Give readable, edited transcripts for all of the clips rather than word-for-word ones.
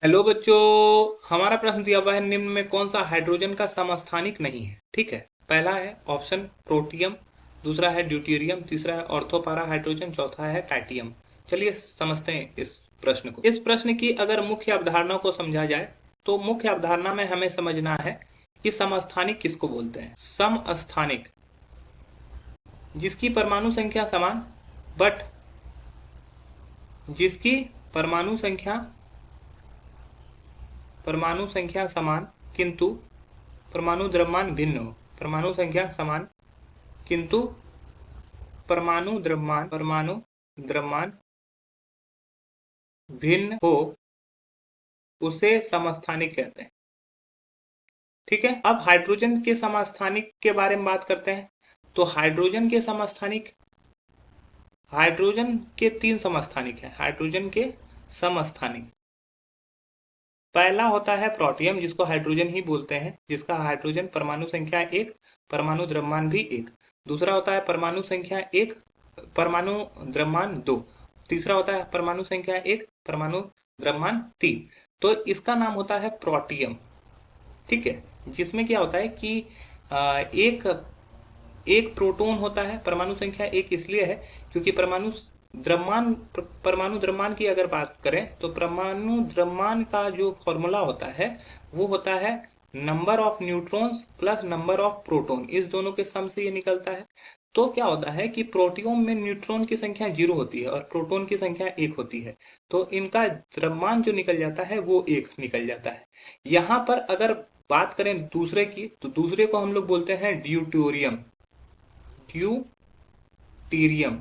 Hello बच्चों। हमारा प्रश्न दिया हुआ है, निम्न में कौन सा हाइड्रोजन का समस्थानिक नहीं है। ठीक है, पहला है ऑप्शन प्रोटियम, दूसरा है ड्यूटेरियम, तीसरा है ऑर्थोपारा हाइड्रोजन, चौथा है टाइटियम। चलिए समझते हैं इस प्रश्न को। इस प्रश्न की अगर मुख्य अवधारणा को समझा जाए तो मुख्य अवधारणा में हमें समझना है कि समस्थानिक किसको बोलते हैं। समस्थानिक जिसकी परमाणु संख्या समान बट जिसकी परमाणु संख्या परमाणु संख्या समान किंतु परमाणु द्रव्यमान भिन्न हो। परमाणु संख्या समान किंतु परमाणु द्रव्यमान भिन्न हो, उसे समस्थानिक कहते हैं। ठीक है, अब हाइड्रोजन के समस्थानिक के बारे में बात करते हैं। तो हाइड्रोजन के तीन समस्थानिक हैं। हाइड्रोजन के समस्थानिक, पहला होता है प्रोटियम जिसको हाइड्रोजन ही बोलते हैं, जिसका हाइड्रोजन परमाणु संख्या 1, परमाणु द्रव्यमान भी 1। दूसरा होता है परमाणु संख्या 1, परमाणु द्रव्यमान 2। तीसरा होता है परमाणु संख्या 1, परमाणु द्रव्यमान 3। तो इसका नाम होता है प्रोटियम। ठीक है, जिसमें क्या होता है कि एक एक प्रोटॉन होता है। परमाणु संख्या 1 इसलिए है क्योंकि परमाणु द्रव्यमान की अगर बात करें तो परमाणु द्रव्यमान का जो फॉर्मूला होता है वो होता है number of neutrons plus number of proton, इस दोनों के सम से ये निकलता है। तो क्या होता है कि प्रोटियम में न्यूट्रॉन की संख्या 0 होती है और प्रोटॉन की संख्या 1 होती है, तो इनका द्रव्यमान जो निकल जाता है वो 1 निकल जाता है। यहाँ पर अगर बात करें दूसरे की, तो दूसरे को हम लोग बोलते हैं ड्यूटेरियम। ड्यूटेरियम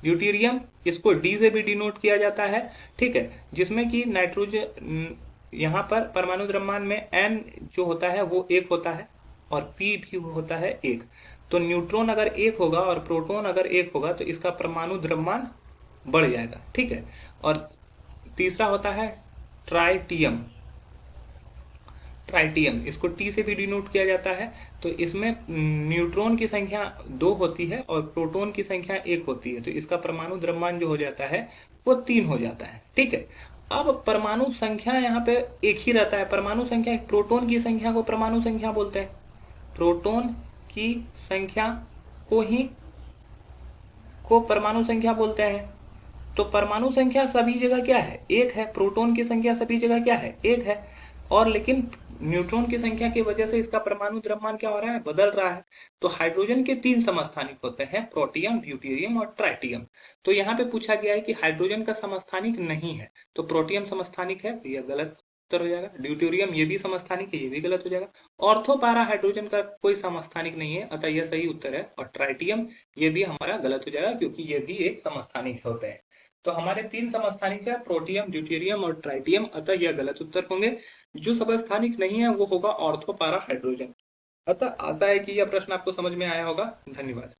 ड्यूटेरियम इसको डी से भी डिनोट किया जाता है। ठीक है, जिसमें कि नाइट्रोजन, यहाँ पर परमाणु द्रव्यमान में एन जो होता है वो 1 होता है और पी भी होता है 1। तो न्यूट्रॉन अगर 1 होगा और प्रोटॉन अगर 1 होगा तो इसका परमाणु द्रव्यमान बढ़ जाएगा। ठीक है, और तीसरा होता है ट्राइटियम। ट्राइटियम इसको टी से भी डिनोट किया जाता है। तो इसमें न्यूट्रॉन की संख्या 2 होती है और प्रोटॉन की संख्या 1 होती है, तो इसका परमाणु द्रव्यमान जो हो जाता है वो 3 हो जाता है। ठीक है, अब परमाणु संख्या यहाँ पे एक ही रहता है। परमाणु संख्या, प्रोटॉन की संख्या को परमाणु संख्या बोलते हैं। प्रोटॉन की संख्या को परमाणु संख्या बोलते हैं। तो परमाणु संख्या सभी जगह क्या है, 1 है। प्रोटॉन की संख्या सभी जगह क्या है, 1 है। और लेकिन न्यूट्रॉन की संख्या की वजह से इसका परमाणु द्रव्यमान क्या हो रहा है, बदल रहा है। तो हाइड्रोजन के 3 समस्थानिक होते हैं, प्रोटियम, ड्यूटेरियम और ट्राइटियम। तो यहाँ पे पूछा गया है कि हाइड्रोजन का समस्थानिक नहीं है, तो प्रोटियम समस्थानिक है, यह गलत उत्तर हो जाएगा। ड्यूटेरियम ये भी समस्थानिक है, ये भी गलत हो जाएगा। ऑर्थोपारा हाइड्रोजन का कोई समस्थानिक नहीं है, अतः यह सही उत्तर है। और ट्राइटियम ये भी हमारा गलत हो जाएगा क्योंकि ये भी एक समस्थानिक होते हैं। तो हमारे 3 समस्थानिक है, प्रोटियम, ड्यूटेरियम और ट्राइटियम, अतः यह गलत उत्तर होंगे। जो समस्थानिक नहीं है वो होगा ऑर्थोपारा हाइड्रोजन। अतः आशा है कि यह प्रश्न आपको समझ में आया होगा। धन्यवाद।